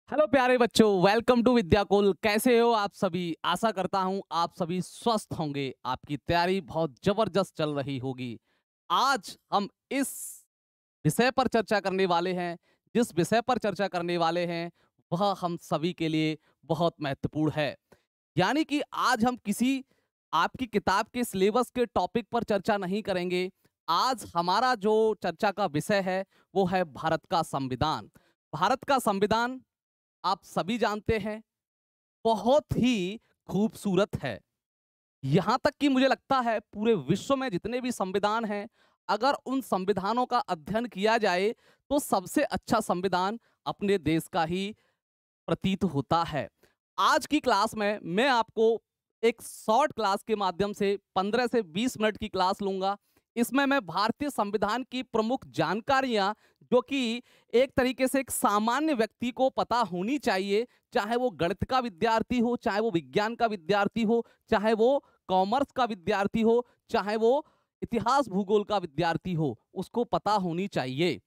Hello प्यारे बच्चों, welcome to Vidyakul. कैसे हो आप सभी? आशा करता हूं आप सभी स्वस्थ होंगे। आपकी तैयारी बहुत जबरदस्त चल रही होगी। आज हम इस विषय पर चर्चा करने वाले हैं। जिस विषय पर चर्चा करने वाले हैं वह हम सभी के लिए बहुत महत्वपूर्ण है। यानी कि आज हम किसी आपकी किताब के सिलेबस के टॉपिक पर चर्चा नहीं करेंगे। आज हमारा जो चर्चा का विषय है वो है भारत का संविधान। भारत का संविधान आप सभी जानते हैं, बहुत ही खूबसूरत है। यहाँ तक कि मुझे लगता है पूरे विश्व में जितने भी संविधान हैं, अगर उन संविधानों का अध्ययन किया जाए तो सबसे अच्छा संविधान अपने देश का ही प्रतीत होता है। आज की क्लास में मैं आपको एक शॉर्ट क्लास के माध्यम से 15 से 20 मिनट की क्लास लूंगा। इसमें मैं भारतीय संविधान की प्रमुख जानकारियां, जो कि एक तरीके से एक सामान्य व्यक्ति को पता होनी चाहिए, चाहे वो गणित का विद्यार्थी हो, चाहे वो विज्ञान का विद्यार्थी हो, चाहे वो कॉमर्स का विद्यार्थी हो, चाहे वो इतिहास भूगोल का विद्यार्थी हो, उसको पता होनी चाहिए।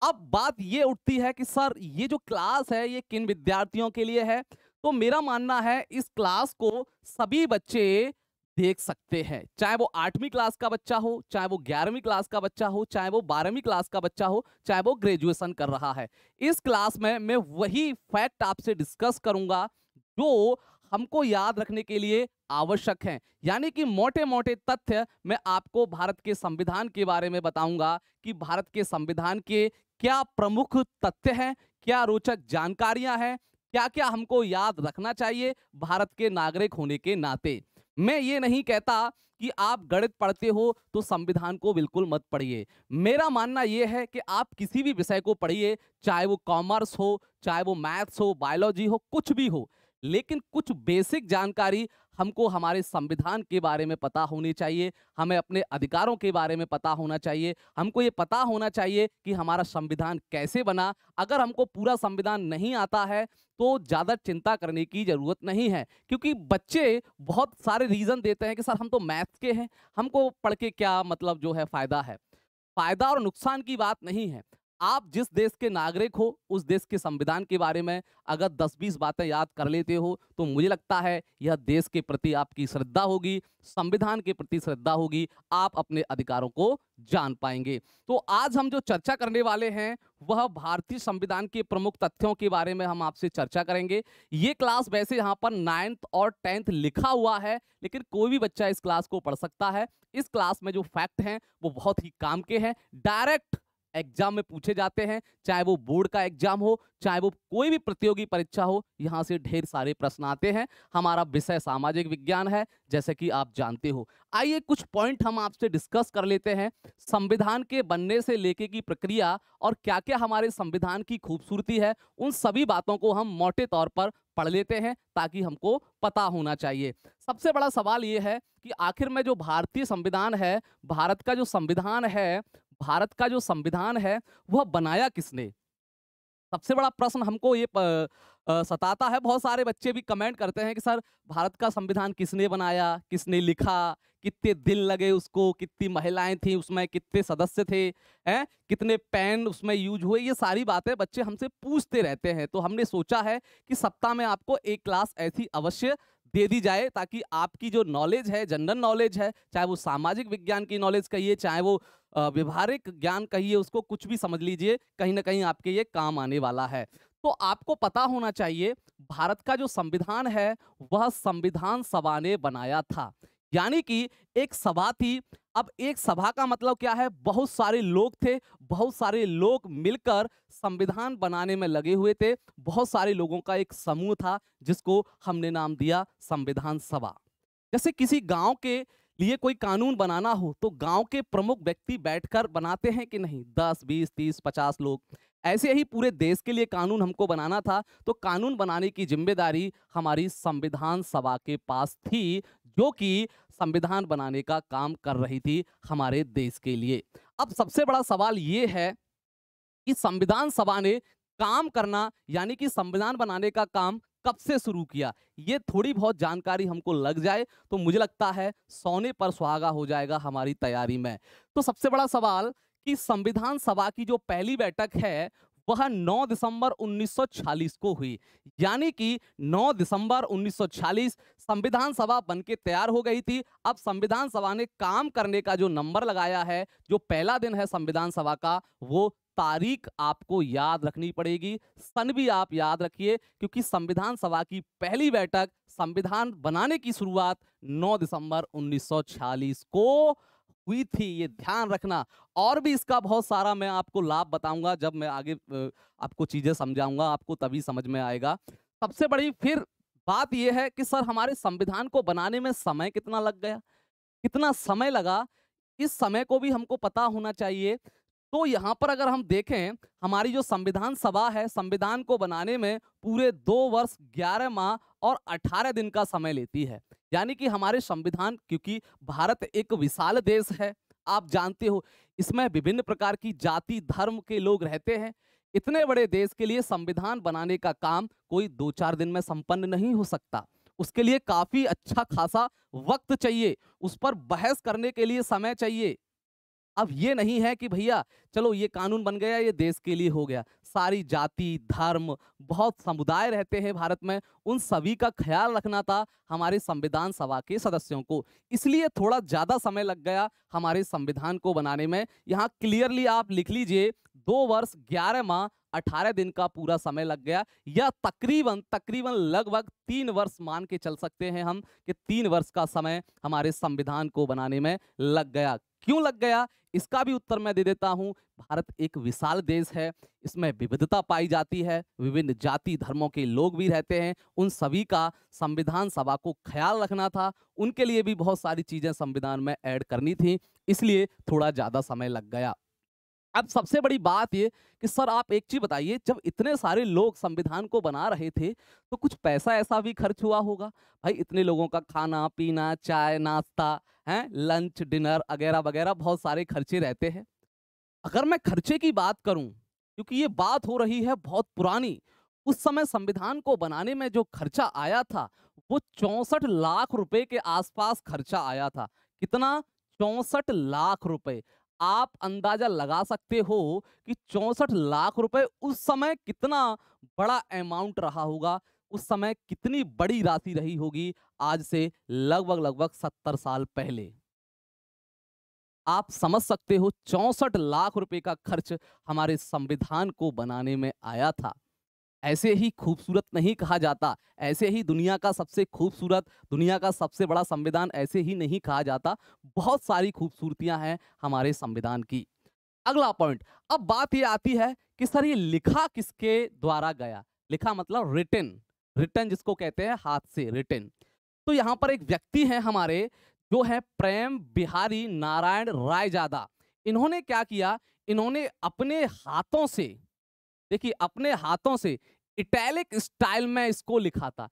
अब बात ये उठती है कि सर ये जो क्लास है ये किन विद्यार्थियों के लिए है? तो मेरा मानना है इस क्लास को सभी बच्चे देख सकते हैं, चाहे वो 8वीं क्लास का बच्चा हो, चाहे वो 11वीं क्लास का बच्चा हो, चाहे वो 12वीं क्लास का बच्चा हो, चाहे वो ग्रेजुएशन कर रहा है। इस क्लास में मैं वही फैक्ट आपसे डिस्कस करूंगा जो हमको याद रखने के लिए आवश्यक हैं। यानी कि मोटे मोटे तथ्य मैं आपको भारत के संविधान के बारे में बताऊंगा कि भारत के संविधान के क्या प्रमुख तथ्य हैं, क्या रोचक जानकारियां हैं, क्या क्या हमको याद रखना चाहिए भारत के नागरिक होने के नाते। मैं ये नहीं कहता कि आप गणित पढ़ते हो तो संविधान को बिल्कुल मत पढ़िए। मेरा मानना यह है कि आप किसी भी विषय को पढ़िए, चाहे वो कॉमर्स हो, चाहे वो मैथ्स हो, बायोलॉजी हो, कुछ भी हो, लेकिन कुछ बेसिक जानकारी हमको हमारे संविधान के बारे में पता होनी चाहिए। हमें अपने अधिकारों के बारे में पता होना चाहिए। हमको ये पता होना चाहिए कि हमारा संविधान कैसे बना। अगर हमको पूरा संविधान नहीं आता है तो ज़्यादा चिंता करने की ज़रूरत नहीं है, क्योंकि बच्चे बहुत सारे रीज़न देते हैं कि सर हम तो मैथ्स के हैं, हमको पढ़ के क्या मतलब जो है फ़ायदा है। फायदा और नुकसान की बात नहीं है। आप जिस देश के नागरिक हो उस देश के संविधान के बारे में अगर 10-20 बातें याद कर लेते हो तो मुझे लगता है यह देश के प्रति आपकी श्रद्धा होगी, संविधान के प्रति श्रद्धा होगी, आप अपने अधिकारों को जान पाएंगे। तो आज हम जो चर्चा करने वाले हैं वह भारतीय संविधान के प्रमुख तथ्यों के बारे में हम आपसे चर्चा करेंगे। ये क्लास वैसे यहाँ पर 9th और 10th लिखा हुआ है, लेकिन कोई भी बच्चा इस क्लास को पढ़ सकता है। इस क्लास में जो फैक्ट हैं वो बहुत ही काम के हैं, डायरेक्ट एग्जाम में पूछे जाते हैं, चाहे वो बोर्ड का एग्जाम हो, चाहे वो कोई भी प्रतियोगी परीक्षा हो, यहां से ढेर सारे प्रश्न आते हैं। हमारा विषय सामाजिक विज्ञान है, जैसे कि आप जानते हो। आइए कुछ पॉइंट हम आपसे डिस्कस कर लेते हैं। संविधान के बनने से लेके की प्रक्रिया और क्या क्या हमारे संविधान की खूबसूरती है, उन सभी बातों को हम मोटे तौर पर पढ़ लेते हैं ताकि हमको पता होना चाहिए। सबसे बड़ा सवाल यह है कि आखिर में जो भारतीय संविधान है, भारत का जो संविधान है, भारत का जो संविधान है वह बनाया किसने? सबसे बड़ा प्रश्न हमको ये सताता है। बहुत सारे बच्चे भी कमेंट करते हैं कि सर भारत का संविधान किसने बनाया, किसने लिखा, कितने दिन लगे उसको, कितनी महिलाएं थी उसमें, कितने सदस्य थे, हैं कितने पेन उसमें यूज हुए, ये सारी बातें बच्चे हमसे पूछते रहते हैं। तो हमने सोचा है कि सप्ताह में आपको एक क्लास ऐसी अवश्य दे दी जाए ताकि आपकी जो नॉलेज है, जनरल नॉलेज है, चाहे वो सामाजिक विज्ञान की नॉलेज कहिए, चाहे वो व्यवहारिक ज्ञान कहिए, उसको कुछ भी समझ लीजिए, कहीं ना कहीं आपके ये काम आने वाला है। तो आपको पता होना चाहिए भारत का जो संविधान है वह संविधान सभा ने बनाया था। यानी कि एक सभा थी। अब एक सभा का मतलब क्या है? बहुत सारे लोग थे, बहुत सारे लोग मिलकर संविधान बनाने में लगे हुए थे। बहुत सारे लोगों का एक समूह था जिसको हमने नाम दिया संविधान सभा। जैसे किसी गांव के लिए कोई कानून बनाना हो तो गांव के प्रमुख व्यक्ति बैठकर बनाते हैं कि नहीं? 10, 20, 30, 50 लोग। ऐसे ही पूरे देश के लिए कानून हमको बनाना था तो कानून बनाने की जिम्मेदारी हमारी संविधान सभा के पास थी, जो कि संविधान बनाने का काम कर रही थी हमारे देश के लिए। अब सबसे बड़ा सवाल ये है कि संविधान सभा ने काम करना, यानी कि संविधान बनाने का काम कब से शुरू किया। ये थोड़ी बहुत जानकारी हमको लग जाए तो मुझे लगता है सोने पर सुहागा हो जाएगा हमारी तैयारी में। तो सबसे बड़ा सवाल कि संविधान सभा की जो पहली बैठक है वह 9 दिसंबर 1946 को हुई। यानी कि 9 दिसंबर 1946 संविधान सभा बन के तैयार हो गई थी। अब संविधान सभा ने काम करने का जो नंबर लगाया है, जो पहला दिन है संविधान सभा का, वो तारीख आपको याद रखनी पड़ेगी, सन भी आप याद रखिए, क्योंकि संविधान सभा की पहली बैठक, संविधान बनाने की शुरुआत 9 दिसंबर 1946 को हुई थी। ये ध्यान रखना। और भी इसका बहुत सारा मैं आपको लाभ बताऊंगा, जब मैं आगे आपको चीजें समझाऊंगा, आपको तभी समझ में आएगा। सबसे बड़ी फिर बात यह है कि सर हमारे संविधान को बनाने में समय कितना लग गया, कितना समय लगा, इस समय को भी हमको पता होना चाहिए। तो यहाँ पर अगर हम देखें, हमारी जो संविधान सभा है, संविधान को बनाने में पूरे 2 वर्ष 11 माह और 18 दिन का समय लेती है। यानी कि हमारे संविधान, क्योंकि भारत एक विशाल देश है, आप जानते हो, इसमें विभिन्न प्रकार की जाति धर्म के लोग रहते हैं। इतने बड़े देश के लिए संविधान बनाने का काम कोई 2-4 दिन में संपन्न नहीं हो सकता। उसके लिए काफी अच्छा खासा वक्त चाहिए, उस पर बहस करने के लिए समय चाहिए। अब ये नहीं है कि भैया चलो ये कानून बन गया, ये देश के लिए हो गया। सारी जाति धर्म, बहुत समुदाय रहते हैं भारत में, उन सभी का ख्याल रखना था हमारे संविधान सभा के सदस्यों को। इसलिए थोड़ा ज्यादा समय लग गया हमारे संविधान को बनाने में। यहाँ क्लियरली आप लिख लीजिए, 2 वर्ष 11 माह 18 दिन का पूरा समय लग गया, या तकरीबन तकरीबन लगभग 3 वर्ष मान के चल सकते हैं हम कि 3 वर्ष का समय हमारे संविधान को बनाने में लग गया। क्यों लग गया, इसका भी उत्तर मैं दे देता हूं। भारत एक विशाल देश है, इसमें विविधता पाई जाती है, विभिन्न जाति धर्मों के लोग भी रहते हैं, उन सभी का संविधान सभा को ख्याल रखना था, उनके लिए भी बहुत सारी चीजें संविधान में ऐड करनी थी, इसलिए थोड़ा ज्यादा समय लग गया। अब सबसे बड़ी बात ये कि सर आप एक चीज बताइए, जब इतने सारे लोग संविधान को बना रहे थे तो कुछ पैसा ऐसा भी खर्च हुआ होगा। भाई इतने लोगों का खाना पीना, चाय नाश्ता है, लंच डिनर वगैरह वगैरह बहुत सारे खर्चे रहते हैं। अगर मैं खर्चे की बात करूं, क्योंकि ये बात हो रही है बहुत पुरानी, उस समय संविधान को बनाने में जो खर्चा आया था वो 64 लाख रुपए के आसपास खर्चा आया था। कितना? 64 लाख रुपए। आप अंदाजा लगा सकते हो कि 64 लाख रुपए उस समय कितना बड़ा अमाउंट रहा होगा, उस समय कितनी बड़ी राशि रही होगी, आज से लगभग लगभग 70 साल पहले। आप समझ सकते हो 64 लाख रुपए का खर्च हमारे संविधान को बनाने में आया था। ऐसे ही खूबसूरत नहीं कहा जाता, ऐसे ही दुनिया का सबसे खूबसूरत, दुनिया का सबसे बड़ा संविधान ऐसे ही नहीं कहा जाता। बहुत सारी खूबसूरतियां हैं हमारे संविधान की। अगला पॉइंट, अब बात ये आती है कि सर ये लिखा किसके द्वारा गया। लिखा मतलब रिटन, रिटन जिसको कहते हैं हाथ से रिटन। तो यहां पर एक व्यक्ति है हमारे, जो है प्रेम बिहारी नारायण रायजादा। इन्होंने क्या किया, इन्होंने अपने हाथों से, देखिए अपने हाथों से इटैलिक स्टाइल में इसको लिखा था।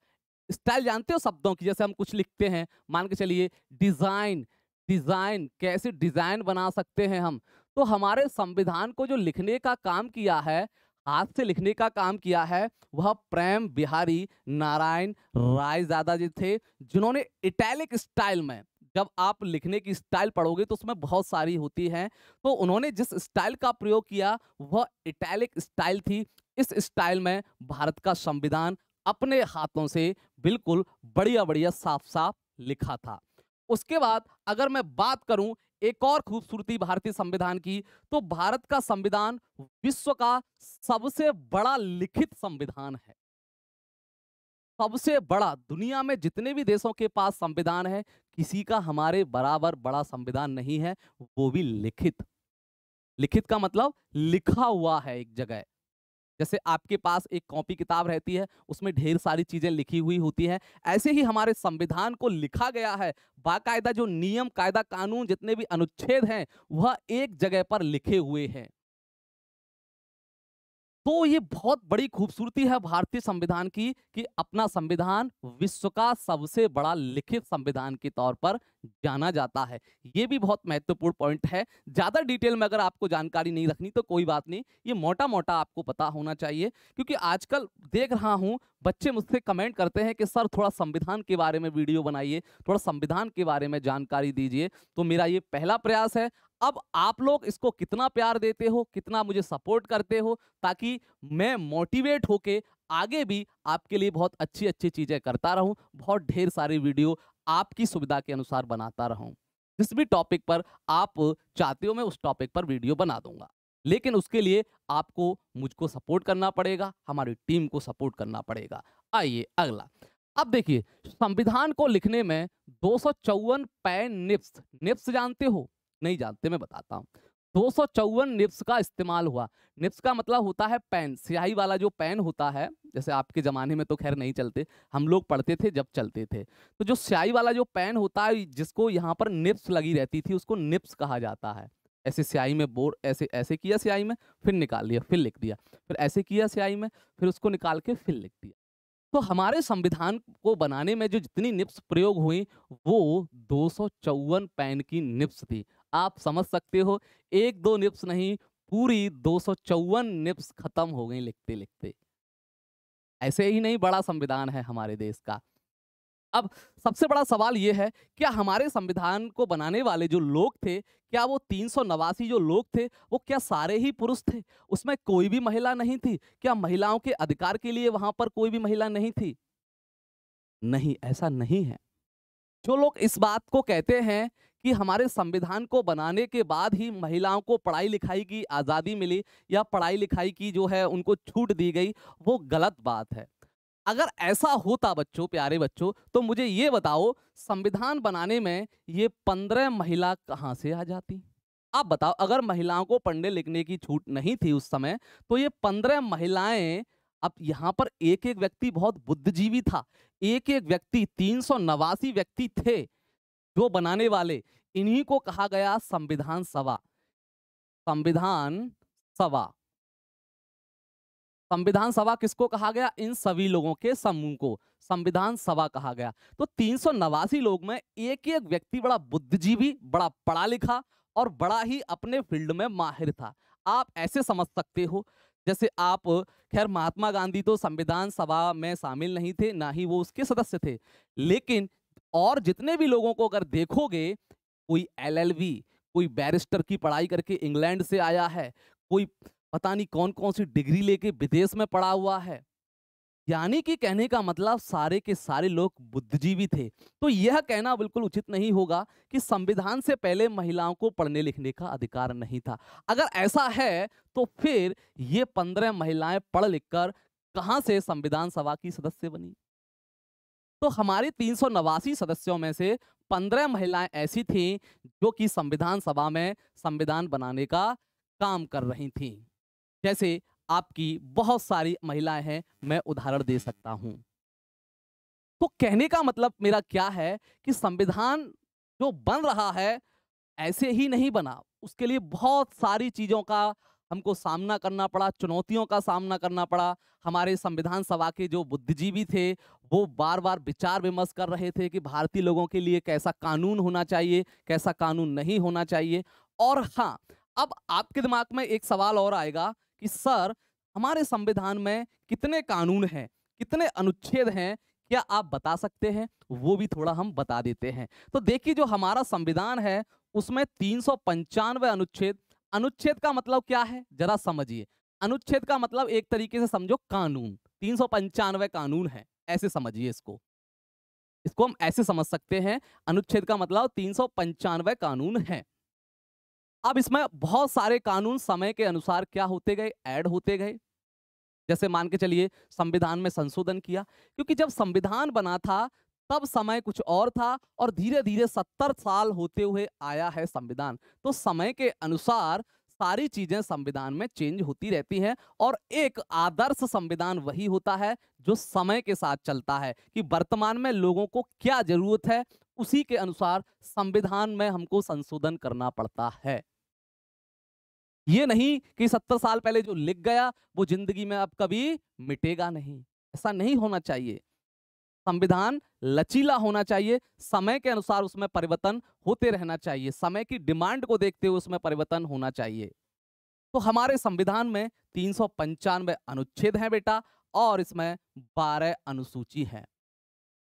स्टाइल जानते हो शब्दों की, जैसे हम कुछ लिखते हैं, मान के चलिए डिजाइन, डिजाइन कैसे डिजाइन बना सकते हैं हम। तो हमारे संविधान को जो लिखने का काम किया है, हाथ से लिखने का काम किया है, वह प्रेम बिहारी नारायण रायजादा जी थे, जिन्होंने इटैलिक स्टाइल में, जब आप लिखने की स्टाइल पढ़ोगे तो उसमें बहुत सारी होती हैं, तो उन्होंने जिस स्टाइल का प्रयोग किया वह इटैलिक स्टाइल थी। इस स्टाइल में भारत का संविधान अपने हाथों से बिल्कुल बढ़िया बढ़िया साफ साफ लिखा था। उसके बाद अगर मैं बात करूं एक और खूबसूरती भारतीय संविधान की, तो भारत का संविधान विश्व का सबसे बड़ा लिखित संविधान है। सबसे बड़ा, दुनिया में जितने भी देशों के पास संविधान है, किसी का हमारे बराबर बड़ा संविधान नहीं है, वो भी लिखित। लिखित का मतलब लिखा हुआ है एक जगह। जैसे आपके पास एक कॉपी किताब रहती है, उसमें ढेर सारी चीजें लिखी हुई होती हैं, ऐसे ही हमारे संविधान को लिखा गया है। बाकायदा जो नियम कायदा कानून जितने भी अनुच्छेद हैं वह एक जगह पर लिखे हुए हैं। तो ये बहुत बड़ी खूबसूरती है भारतीय संविधान की कि अपना संविधान विश्व का सबसे बड़ा लिखित संविधान के तौर पर जाना जाता है। ये भी बहुत महत्वपूर्ण पॉइंट है। ज्यादा डिटेल में अगर आपको जानकारी नहीं रखनी तो कोई बात नहीं, ये मोटा मोटा आपको पता होना चाहिए, क्योंकि आजकल देख रहा हूं बच्चे मुझसे कमेंट करते हैं कि सर थोड़ा संविधान के बारे में वीडियो बनाइए, थोड़ा संविधान के बारे में जानकारी दीजिए। तो मेरा ये पहला प्रयास है, अब आप लोग इसको कितना प्यार देते हो, कितना मुझे सपोर्ट करते हो, ताकि मैं मोटिवेट होके आगे भी आपके लिए बहुत अच्छी-अच्छी चीज़ें करता रहूँ, बहुत ढेर सारी वीडियो आपकी सुविधा के अनुसार बनाता रहूँ। जिस भी टॉपिक पर आप चाहते हो मैं उस टॉपिक पर वीडियो बना दूँगा। लेकिन उसके लिए आपको मुझको सपोर्ट करना पड़ेगा, हमारी टीम को सपोर्ट करना पड़ेगा। आइए अगला। अब देखिए, संविधान को लिखने में 254 पेन निप्स, निप्स जानते हो? नहीं जानते, मैं बताता हूँ। 254 निब्स का इस्तेमाल हुआ। निब्स का मतलब होता है पेन, स्याही वाला जो पेन होता है, जैसे आपके ज़माने में तो खैर नहीं चलते, हम लोग पढ़ते थे जब चलते थे। तो जो स्याही वाला जो पेन होता है, जिसको यहाँ पर निब्स लगी रहती थी, उसको निब्स कहा जाता है। ऐसे स्याही में बोर ऐसे ऐसे किया स्याही में, फिर निकाल लिया, फिर लिख दिया। फिर ऐसे किया स्याही में, फिर उसको निकाल के फिर लिख दिया। तो हमारे संविधान को बनाने में जो जितनी निब्स प्रयोग हुई, वो 254 पेन की निब्स थी। आप समझ सकते हो, 1-2 निब्स नहीं, पूरी 254 निब्स खत्म हो गई लिखते-लिखते। ऐसे ही नहीं बड़ा संविधान है हमारे देश का। अब सबसे बड़ा सवाल ये है, क्या हमारे संविधान को बनाने वाले जो लोग थे, क्या वो 389 जो लोग थे, वो क्या सारे ही पुरुष थे? उसमें कोई भी महिला नहीं थी? क्या महिलाओं के अधिकार के लिए वहाँ पर कोई भी महिला नहीं थी? नहीं, ऐसा नहीं है। जो लोग इस बात को कहते हैं कि हमारे संविधान को बनाने के बाद ही महिलाओं को पढ़ाई-लिखाई की आज़ादी मिली या पढ़ाई-लिखाई की जो है उनको छूट दी गई, वो गलत बात है। अगर ऐसा होता बच्चों, प्यारे बच्चों, तो मुझे ये बताओ, संविधान बनाने में ये 15 महिला कहाँ से आ जाती? आप बताओ, अगर महिलाओं को पढ़ने-लिखने की छूट नहीं थी उस समय, तो ये 15 महिलाएँ, अब यहाँ पर एक-एक व्यक्ति बहुत बुद्धिजीवी था। एक-एक व्यक्ति 389 व्यक्ति थे जो बनाने वाले। इन्हीं को कहा गया संविधान सभा। संविधान सभा। संविधान सभा किसको कहा गया? इन सभी लोगों के समूह को संविधान सभा कहा गया। तो 389 लोग में एक-एक व्यक्ति बड़ा बुद्धिजीवी, बड़ा पढ़ा-लिखा और बड़ा ही अपने फील्ड में माहिर था। आप ऐसे समझ सकते हो, जैसे आप, खैर महात्मा गांधी तो संविधान सभा में शामिल नहीं थे, ना ही वो उसके सदस्य थे। लेकिन और जितने भी लोगों को अगर देखोगे, कोई एलएलबी, कोई बैरिस्टर की पढ़ाई करके इंग्लैंड से आया है, कोई पता नहीं कौन-कौन सी डिग्री लेके विदेश में पढ़ा हुआ है। यानी कि कहने का मतलब सारे के सारे लोग बुद्धिजीवी थे। तो यह कहना बिल्कुल उचित नहीं होगा कि संविधान से पहले महिलाओं को पढ़ने-लिखने का अधिकार नहीं था। अगर ऐसा है, तो फिर ये 15 महिलाएं पढ़-लिख कर कहां से संविधान सभा की सदस्य बनी? तो हमारे 389 सदस्यों में से 15 महिलाएं ऐसी थीं जो कि संविधान सभा में संविधान बनाने का काम कर रही थीं। जैसे आपकी बहुत सारी महिलाएं हैं, मैं उदाहरण दे सकता हूं। तो कहने का मतलब मेरा क्या है कि संविधान जो बन रहा है, ऐसे ही नहीं बना। उसके लिए बहुत सारी चीज़ों का हमको सामना करना पड़ा, चुनौतियों का सामना करना पड़ा। हमारे संविधान सभा के जो बुद्धिजीवी थे, वो बार-बार विचार-विमर्श कर रहे थे कि भारतीय लोगों के लिए कैसा कानून होना चाहिए, कैसा कानून नहीं होना चाहिए। और हाँ, अब आपके दिमाग में एक सवाल और आएगा कि सर, हमारे संविधान में कितने कानून हैं, कितने अनुच्छेद हैं, क्या आप बता सकते हैं? वो भी थोड़ा हम बता देते हैं। तो देखिए, जो हमारा संविधान है, उसमें 395 अनुच्छेद। अनुच्छेद का मतलब क्या है? जरा समझिए। अनुच्छेद का मतलब एक तरीके से समझो कानून। 395 कानून है, ऐसे समझिए इसको। इसको हम ऐसे समझ सकते हैं, अनुच्छेद का मतलब 395 कानून हैं। अब इसमें बहुत सारे कानून समय के अनुसार क्या होते गए? ऐड होते गए। जैसे मान के चलिए, संविधान में संशोधन किया, क्योंकि जब संविधान बना था तब समय कुछ और था और धीरे धीरे 70 साल होते हुए आया है संविधान। तो समय के अनुसार सारी चीजें संविधान में चेंज होती रहती हैं और एक आदर्श संविधान वही होता है जो समय के साथ चलता है कि वर्तमान में लोगों को क्या जरूरत है, उसी के अनुसार संविधान में हमको संशोधन करना पड़ता है। ये नहीं कि 70 साल पहले जो लिख गया वो जिंदगी में अब कभी मिटेगा नहीं। ऐसा नहीं होना चाहिए। संविधान लचीला होना चाहिए, समय के अनुसार उसमें परिवर्तन होते रहना चाहिए, समय की डिमांड को देखते हुए उसमें परिवर्तन होना चाहिए। तो हमारे संविधान में 395 अनुच्छेद हैं बेटा, और इसमें 12 अनुसूची हैं।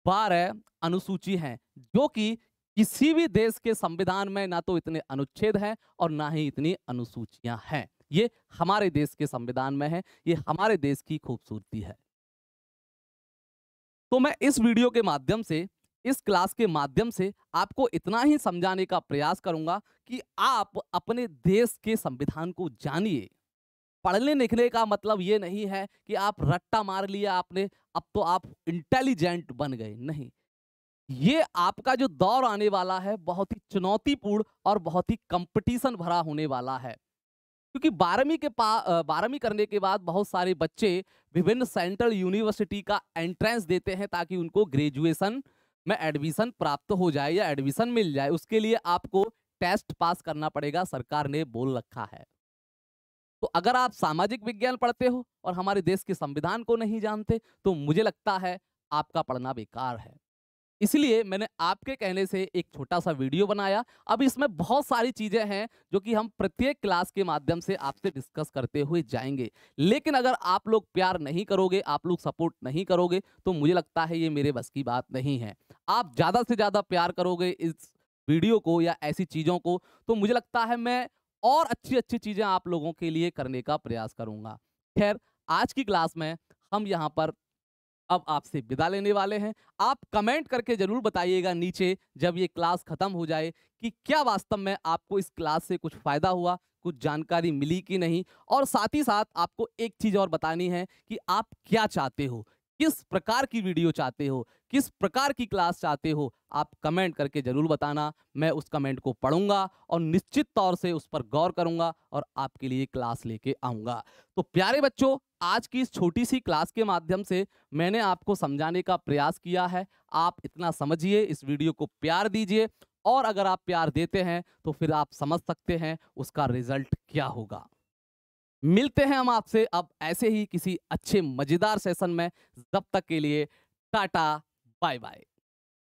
12 अनुसूची हैं जो कि किसी भी देश के संविधान में ना तो इतने अनुच्छेद हैं और ना ही इतनी अनुसूचियां हैं। ये हमारे देश के संविधान में है, ये हमारे देश की खूबसूरती है। तो मैं इस वीडियो के माध्यम से, इस क्लास के माध्यम से आपको इतना ही समझाने का प्रयास करूंगा कि आप अपने देश के संविधान को जानिए। पढ़ने लिखने का मतलब ये नहीं है कि आप रट्टा मार लिया आपने, अब तो आप इंटेलिजेंट बन गए, नहीं। ये आपका जो दौर आने वाला है बहुत ही चुनौतीपूर्ण और बहुत ही कंपटीशन भरा होने वाला है। क्योंकि 12वीं करने के बाद बहुत सारे बच्चे विभिन्न सेंट्रल यूनिवर्सिटी का एंट्रेंस देते हैं ताकि उनको ग्रेजुएशन में एडमिशन प्राप्त हो जाए या एडमिशन मिल जाए। उसके लिए आपको टेस्ट पास करना पड़ेगा, सरकार ने बोल रखा है। तो अगर आप सामाजिक विज्ञान पढ़ते हो और हमारे देश के संविधान को नहीं जानते, तो मुझे लगता है आपका पढ़ना बेकार है। इसलिए मैंने आपके कहने से एक छोटा सा वीडियो बनाया। अब इसमें बहुत सारी चीजें हैं जो कि हम प्रत्येक क्लास के माध्यम से आपसे डिस्कस करते हुए जाएंगे। लेकिन अगर आप लोग प्यार नहीं करोगे, आप लोग सपोर्ट नहीं करोगे, तो मुझे लगता है ये मेरे बस की बात नहीं है। आप ज्यादा से ज्यादा प्यार करोगे इस वीडियो को या ऐसी चीजों को, तो मुझे लगता है मैं और अच्छी अच्छी चीजें आप लोगों के लिए करने का प्रयास करूंगा। खैर, आज की क्लास में हम यहाँ पर अब आपसे विदा लेने वाले हैं। आप कमेंट करके जरूर बताइएगा नीचे जब ये क्लास खत्म हो जाए कि क्या वास्तव में आपको इस क्लास से कुछ फायदा हुआ, कुछ जानकारी मिली कि नहीं। और साथ ही साथ आपको एक चीज और बतानी है कि आप क्या चाहते हो, किस प्रकार की वीडियो चाहते हो, किस प्रकार की क्लास चाहते हो। आप कमेंट करके जरूर बताना। मैं उस कमेंट को पढ़ूंगा और निश्चित तौर से उस पर गौर करूंगा और आपके लिए क्लास लेके आऊंगा। तो प्यारे बच्चों, आज की इस छोटी सी क्लास के माध्यम से मैंने आपको समझाने का प्रयास किया है। आप इतना समझिए, इस वीडियो को प्यार दीजिए, और अगर आप प्यार देते हैं तो फिर आप समझ सकते हैं उसका रिजल्ट क्या होगा। मिलते हैं हम आपसे अब ऐसे ही किसी अच्छे मजेदार सेशन में। तब तक के लिए टाटा, बाय बाय।